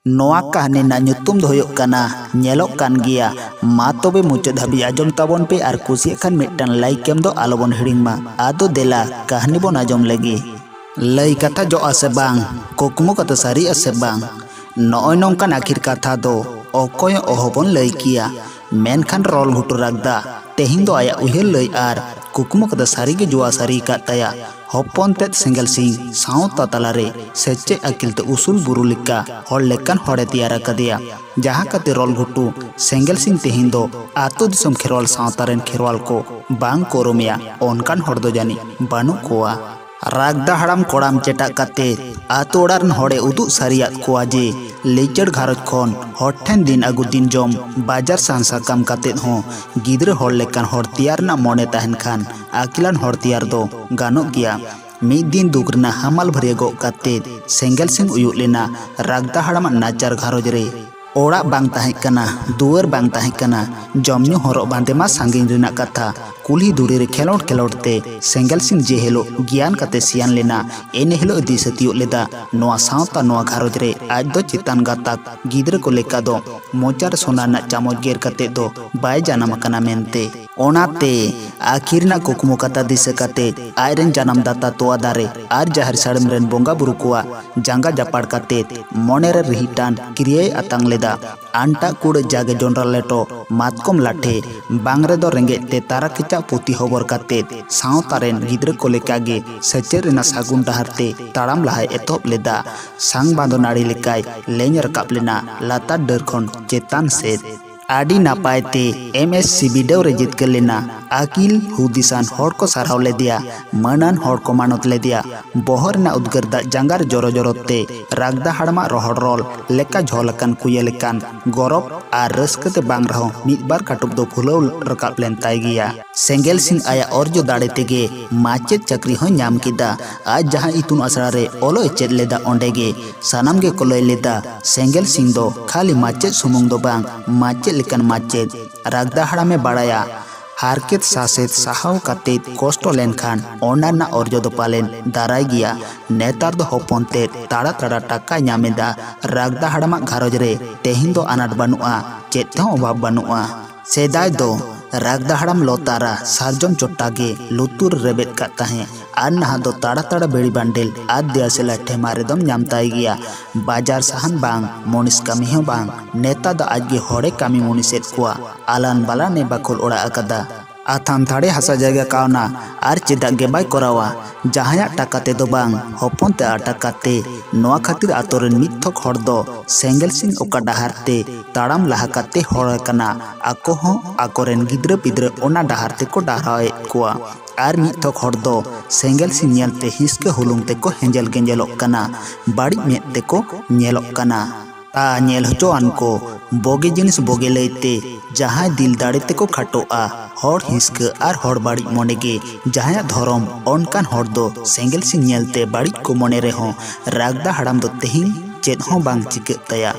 नोआ कहानी ना ᱧᱩᱛᱩᱢ ᱫᱚ ᱦᱩᱭᱩᱜ ᱠᱟᱱᱟ ᱧᱮᱞᱚᱜ ᱠᱟᱱ ᱜᱮᱭᱟ। मा तबे मुचाद हाबी आजम ताबन पे और कुसिया खान मिट्टन लाइक एम दो आलोबन हिड़िंग मा आदो देला कहानी बन आजम लगी लई कथा जो आसे बांग कुकमु कथा सारी आसे बांग नॉय नोंकान आखिर कथा दो अकोय ओहबन लई किया मेनखान रोल घुटु रागदा तेहिं दो आया उहेर लई आर कुकमु कथा सारी गे जुआ सारी का तया हपन तेत सेंगल सिंह साउता तलारे सेचे अकिल ते उसुल बुरु लिका हर लेकान हड़े तियारा कदिया जहाँ कते रोल घुटु सेंगल सिंह तेहिं दो आतो दिसम खेरवाल साउतारेन खेरवाल को बांग कोरोमिया ओनकान हड़ दो जानी बानु कोआ रागदा हड़ाम कोड़ाम चेटा कते आतो ओड़ारन हड़े उदु सारियात कोआ जे लेचड़ घारज खन हर ठेन दिन आगु दिन जम बाजार सांसा काम कते हो गिद्रे हड़ लेकान हड़ तियार ना मने तहन खान आकिलान हड़ तियार दो गानो गया मिद दिन दुगरना हमाल भरिया गो कते सेंगल सिंह उयुग लेना रागदा हड़ाम नाचार घारज रे ओड़ा बांग ताहे कना दुआर बांग ताहे कना जमन्यू हरक बांदे मा सांगिन रेना कथा कुल्ही दुरे रे खेलोट खेलोट ते सेंगल सिंह जे हेलो ज्ञान कते सियान लेना एने हेलो इदी सतियो लेदा नोआ सावता नोआ घारज रे आज दो चितान गाताक गिद्रे को लेका दो मोचार सोना ना चामच गेर कते दो बाय जानम कना मेनते ओनाते आखिर ना कुकमु कथा दिसे कते आयरन जानम दाता तोआ दारे आर जहर साड़म रेन बोंगा बुरु कोआ जांगा जापाड़ कते मोने रे रिहिटान क्रिये अतांग लेदा आंटा कुड़ जागे जोंड्रा लेटो मातकम लाठे बांगरे दो रेंगे ते तारा किचा पुती होबर कते सावतारेन गिद्रे को लेकागे सचेर रेना सागुन डहारते ताड़ाम लहाय एतोप लेदा सांग बांधो नाड़ी लेकाय लेंज रकाब लेना लाता डर खन चेतान सेद आडी नापायते एमएससी बिडेव रे जितकर लेना आकिल हुदिसान हड़ को साराव ले दिया मनान हड़ को मानत ले दिया बहर ना उद्गर दा जंगार जोरो जोरोते रागदा हड़मा रोहड़ रोल लेका झोलकन कुये लेकान गौरव आर रस्कते बांग रहो मिद बार काटुब दो फुलौ रकाब लेन ताय गिया सेंगल सिंह आया अर्जो दाड़े तेगे माचेद चक्री हो नाम किदा आज जहां इतुन आसरा रे ओलो चेद लेदा ओंडेगे सानाम गे कोलय लेदा सेंगल सिंह दो खाली माचेद सुमुंग दो बांग माचेद लेकन माचेद रागदा हड़ामे बाड़ाया हारकेत सासेत साहाव कतेत कष्ट लेनखान ओना ना अर्जो दो पालेन दाराय गिया नेतार दो हपन ते ताड़ा ताड़ा टाका ᱧᱟᱢᱮᱫᱟ रागदा हड़मा घारज रे तेहिं दो अनाट बानुआ चेत तेहं अभाव बानुआ सेदाय दो रागदा हड़ाम लोतारा सारजम चोट्टागे लुतुर रेबेद का ताहे आर नहा दो ताड़ा ताड़ा बेड़ी बांडेल आर दिया से लाठे मारे दम ᱧᱟᱢताय गिया बाजार सहन बांग मोनिस कामी हो बांग नेता दो आज गे हड़े कामी मोनिसेत कुआ आलान बाला ने बाखोल ओड़ा अकदा आथान थाड़े हसा जायगा कावना आर चेदा गे बाय कोरावा जहाया टाकाते दो बांग हपन ते टाकाते नोआ खातिर आतोरेन मिथक हड़ दो सेंगल सिंह ओका डहारते ताड़ाम लाहा काते हड़ कना आको हो आकोरेन गिद्रे पिद्रे ओना डहारते को डहाराए कुआ आर मिथक हड़ दो सेंगल सिंह नेलते हिसके हुलुंग ते को हेंजल गेंजलोक कना बाड़ी मेद ते को नेलोक कना ता नेल होचोआन को बोगे जिनिस बोगे लैते जहाँ दिल दाड़े ते को खाटोआ हड़ हिसके आर हड़ बाड़ी मोनेगे जहाँ धरम ओनकान हड़ दो सेंगल सिंह नेलते बाड़ी को मोने रे हो रागदा हड़ाम दो तेहिं चेद हो बांग चिके तया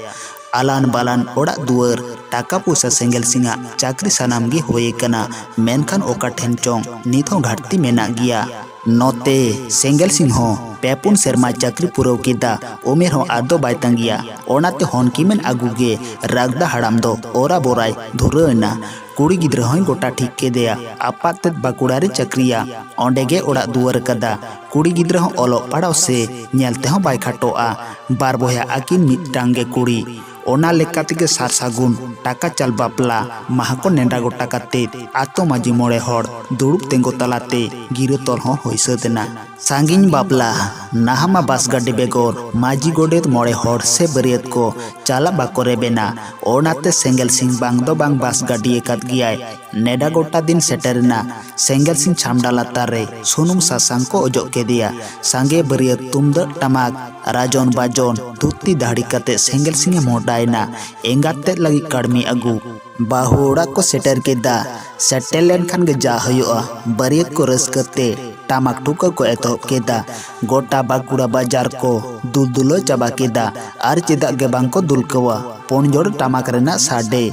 आलान बालान ओड़ा दुआर टाका पुसा सेंगल सिंगा चाकरी सानाम गे होए कना मेनखान ओका ठेन चोंग नित हो घाटती मेना गिया नोते सेंगल सिंह हो पेपुन सेरमा चाकरी पुरव किदा उमेर हो आदो बाय तंगिया ओनाते होनकी मेन आगुगे रागदा हड़ाम दो ओरा बोराय धुरना कुड़ी गिद्रा होय गोटा ठीक के देया आपात बाकुड़ारे चक्रिया ओंडेगे ओड़ा दुआर कदा कुड़ी गिद्रा हो ओलो पड़ाव से नेलते हो बाय खाटोआ बार बोया आकिन मिटांगे कुड़ी ओना लेका तेगे सार सागुन टाका चाल बापला महाको नेंडा गोटा काते आतो माजी मोड़े हड़ दुड़ुब तेंगो तलाते गिरे तल हो होइसदेना सांगिन बापला नाहामा बास गाड़ी बेगोर माजी गोडेत मोड़े हड़ से बरियत को चाला बाको रेबेना ओनाते सेंगल सिंह बांग दो बांग बास गाड़ी एकात गियाय नेडा गोटा दिन सेटरना सेंगल सिंह छामडा लातार रे सुनुम सासांग को ओजो केदिया सांगे बरियत तुमदक टमाक राजन बाजन धुत्ती दाढ़ी कते सेंगल सिंह मोडायना एंगाते लगी कड़मी अगु बाहुड़ा को सेटर केदा सेटेल लेनखान गे जा हयुआ बरियत को रसकते टामाक ठुका को एतहब केदा। गोटा बांकुड़ा बाजार को दुलदुलो चाबा केदा आर चेदा गे बांग को दुलकवा। पुनजोड़ टामाक रेना साडे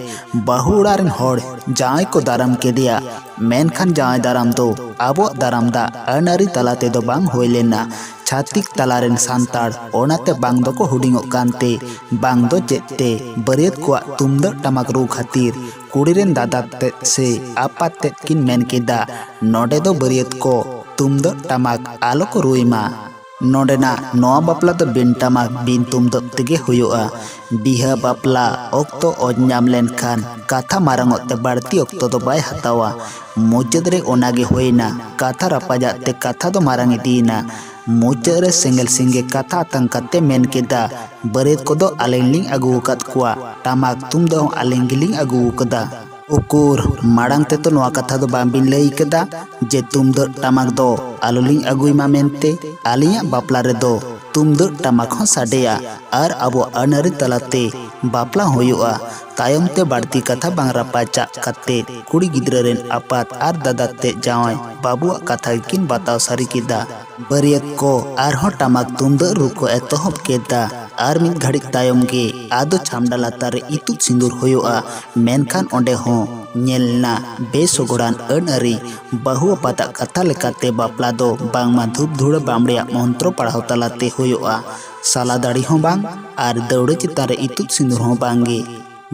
बाहु उड़ार रेन होड़ जाय को दाराम केदिया। मेनखान जाय दाराम दो आबो दाराम दा अनारी तलाते दो बांग होय लेना। छातिक तलारेन सांताड़ ओनाते बांग दो को हुडिंगो कांते बांग दो चेते बरियत को तुमदा टमाक रू खातिर कुड़ीरेन दादा ते से आपात ते किन मेन केदा नोडे दो बरियत को तुमदा टमाक आलो को रुइमा। नोडेना नोआ बापला दो बिन टमाक बिन तुमदा तेगे हुयोआ। बिहा बापला ओक्तो ओजनाम लेनखान काथा मारंगोते बाड़ती ओक्तो दो बाय हतावा। मुचाद रे ओनागे होइना काथा रापाजाते काथा दो मारंग इदीना। मुचाद रे सेंगल सिंगे काथा आतंकाते मेन केदा बरेत को दो आलेंगलिंग अगू कत कुआ टमाक तुम दो आलेंगलिंग अगू कदा। उकुर माड़ांग ते तो नोआ कथा दो बांबिन लई कदा जे तुम दो टमाक दो आलोलिंग अगुइमा मेनते आलिया बापला रे दो तुम दो टमाक हो साडेया आर अबो अनरी तलाते बापला होयुआ। तायम ते बाड़ती कथा बांग रापाचा कते कुड़ी गिद्रा रेन आपात आर दादा ते जावाय बाबुआ कथा किन बताव सारी केदा। बरियत को आरहो टमाक तुमदा रुको एतहब केदा आर मिद घड़िक तायम गे आदो छामडा लातार रे इतुत सिंदूर होयोआ। मेनखान ओंडे हो नेलना बेसोगोड़ान अनअरी बाहु पाता कथा लेकाते बापला दो बांगमा धूप धुड़ बामड़िया मंत्रो पढ़ाव तलाते होयोआ। साला दाड़ी हो बांग आर दौड़े चितारे इतुत सिंदूर हो बांगे।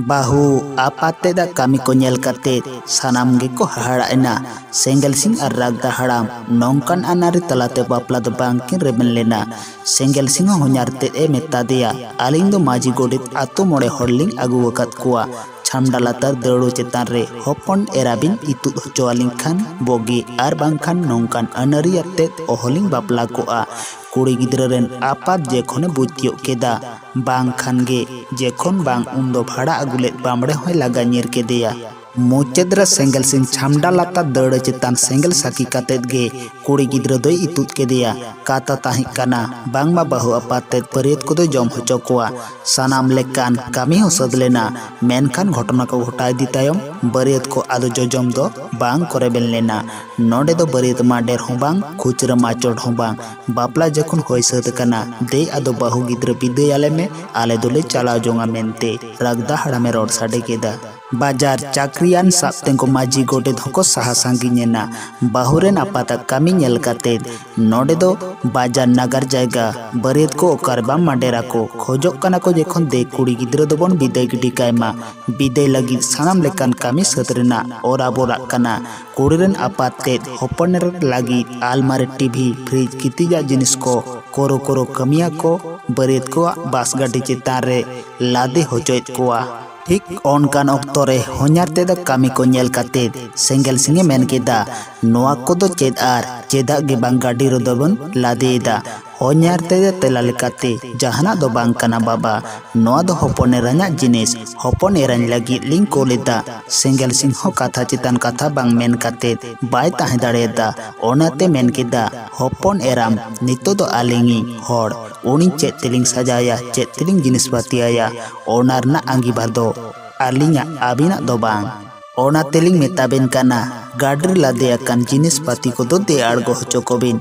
बाहु आपाते दा कामी को नेल काते सानाम गे को हाड़ाएना। सेंगल सिंह आर रागदा हाड़ाम नौकान अनारी तलाते बापला दो बांकिन रेबन लेना। सेंगल सिंह होन्यारते ए मेता दिया आलिंग दो माजी गोडित आतो मोड़े हॉर्लिंग आगू वकत कुआ। छामडा लातार दौड़ो चेतान रे हपन एराबिन इतुत होचोआलिंग खान बोगी आर बांखान नौकान अनारी आते ओहलिंग बापला कोआ। कुड़ी गिद्रा रेन आपात जेखोने बुझतियो केदा बांग खान गे जेखोन बांग उन्दो भाड़ा अगुलेत बामड़े होय लागा ᱧᱤᱨ केदेया। मुचाद सेंगल सिंह छामडा लाता दौड़ चेतान सेंगल साकी कातेद गे कुड़ी गिद्रा दोय इतुत केदेया। काता ताहिक काना बांगमा बाहु आपातेद बरियत को दो जम होचो कोआ। सानाम लेकान कामी हो सद लेना। मेनखान घटना को घटा इदी तायम बरियत को आदो जोजम दो बांग करे बेन लेना। नोडे दो बरियत मा डेर हो बांग खुचरा मा चोड़ हो बांग बापला जखन होय सद काना दे आदो बाहु गिद्रा बिदे आले में आले दोले चला जोंगा मेनते रागदा हड़ामे रोड साडे केदा। बाजार चाकरियान साप्तें को माजी गोटे धोको साहा सांगिनेना। बाहुरेन आपाता कामी नेल कातेद नोडे दो बाजार नगर जायगा बरियत को ओकारबा माडेरा को खोजोक काना को जेखोन दे कुड़ी गिद्रा दोबन बिदाय गिडी कायमा बिदाय लगी सानाम लेकान कामी सतरेना और आबोरा काना। कुड़ीरेन आपातेद होपनेर लगी आलमारी टीवी फ्रिज कितिजा जिनिस को कोरो कोरो कमिया को बरियत को बास गाड़ी चेतान रे लादे होचोयत कोआ। ठीक ऑनकान ऑक्टोरे होन्यारते दा कामी को नेल कातेद सेंगल सिंगे मेन केदा नोआ को दो चेद आर चेदा गे बांग गाड़ी रो दोबन लादेदा। होन्यारते दा तेला लेकाते जहाना दो बांग काना बाबा नोआ दो होपनेरान्या जिनिस होपनेरान लगी लिंक को लेदा। सेंगल सिंह हो कथा चितान कथा बांग मेन कातेद बाय ताहे दाड़ेदा। ओनाते मेन केदा होपन एराम नितो दो आलिंगी होड़ उनी चेद तिलिंग सजाया चेद तिलिंग जिनिस बातियाया ओनारना आंगीबार दो आलिंगा आबिना दो बांग। ओना तेलिंग मेताबेन काना गाड़ी लादे अकान जिनिस पाती को दो दे आड़गो होचो कोबिन।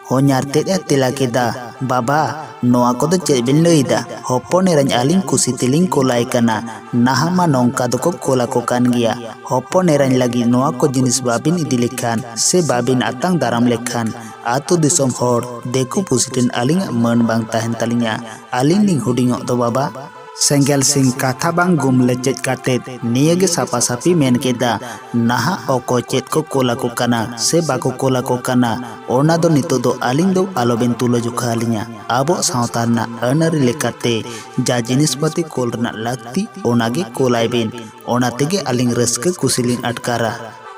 होन्यारते तेला केदा बाबा नोआ को दो चेद बिन लईदा होपनेरान आलिंग कुसी तिलिंग कोलाय काना नाहामा नौका दो को कोला को कान गिया। होपनेरान लगी नोआ को जिनिस बाबिन इदी लेखान से बाबिन आतांग दाराम लेखान आतु दिसोम होड़ देखो पुसिटेन आलिंग मन बांग ताहेन तालिंगा आलिंग निंग हुडिंगो दो बाबा। सेंगल सिंह काथा बांग गुमले चेद कातेद नियगे सापा सापी मेन केदा नाहा ओको चेद को कोला को काना से बाको कोला को काना ओना दो नितो दो आलिंग दो आलोबेन तुलो जुखा आलिंगा। आबो सावतारना अनरी लेकाते जा जिनिस पाती कोल रना लागती ओनागे कोलाय बेन ओना तेगे आलिंग रस्के कुसिलिंग अटकारा।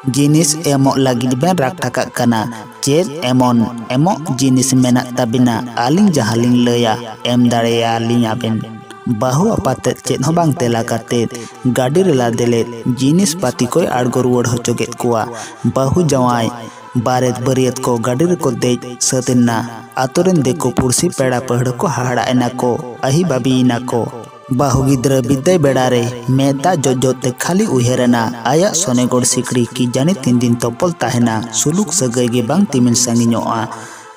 जिनिस एमो लगी बेन राग ठका काना चेद एमोन एमो जिनिस मेना ताबिना आलिंग जहालिंग लया एम दाड़ेया आलिंग आबेन। बाहु आपाते चेद हो बांग तेला कातेद गाड़ी रेला देले जिनिस पाती कोई आड़गो रुवाड़ होचोगेत कुआ। बाहु जवाय बारेत बरियत को गाड़ी रे को देज सतेना आतोरेन देखो पुरसी पेड़ा पहड़ को हाड़ा एना को अही बाबी इना को बाहु गिद्रा बिदाय बेड़ारे मेदा जोजोते खाली उहेरना आया सोनेगोड़ सिकड़ी की जाने 3 दिन तोपल ताहेना सुलुक सगै गे बांग तिमिन सांगिñoa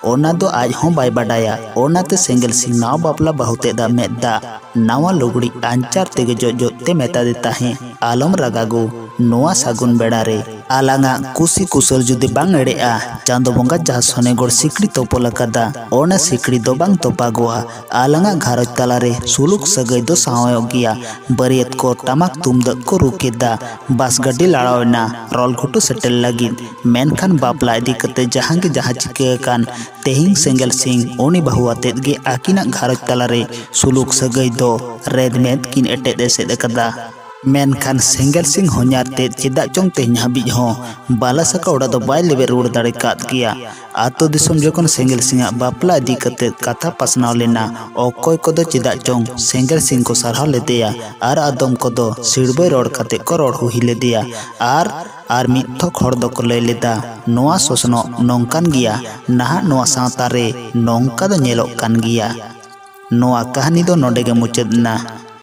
ओना दो आज हों बाय बाडाया ओनाते सेंगेल सिंह नाव बापला बहुते दा मेदा नावा लुगड़ी आंचार तेगे जोजोते मेता दे ताहे आलम रगागो नोआ सागुन बेड़ारे आलांगा कुसी कुसल जुदि बांग एड़ेआ चांदो बोंगा जहाँ सोनेगोड़ सिकड़ी तोपल अकादा ओना सिकड़ी दो बांग तोपागोआ आलांगा घारज तालारे सुलुक सगै दो सावयोग गिया बरियत को टमाक तुमदक को रुकेदा बस गड्डी लड़ावना रोल घुटू सेटल लगी मेनखान बापला इदी कते जहां के जहां चिके कान तेहिंग सेंगेल सिंह ओनी बहु आतेद गे आकिना घारज तालारे सुलुक सगै दो रेदमेद किन एटेद एसेद अकादा मेनखान सेंगेल सिंह होन्यार तेद चेदा चोंग तेहिं हाबिज हो बालासका ओड़ा दो बाय लेबे रुड़ दाड़े काद गिया आतो दिसोम जखन सेंगेल सिंह बापला इदी कते कथा पासनाव लेना अकय कोदो चेदा चोंग सेंगेल सिंह को सारहाव लेदेया आर आदम कोदो सिड़बय रोड़ कते को रोड़ हुही लेदेया आर मिथक हर दो को लय लेदा नोआ सोसनो नोंकान गिया नाहा नोआ सावता रे नोंका दो नेलोग कान गिया नोआ कहानी दो नोडे गे मुचाद ना।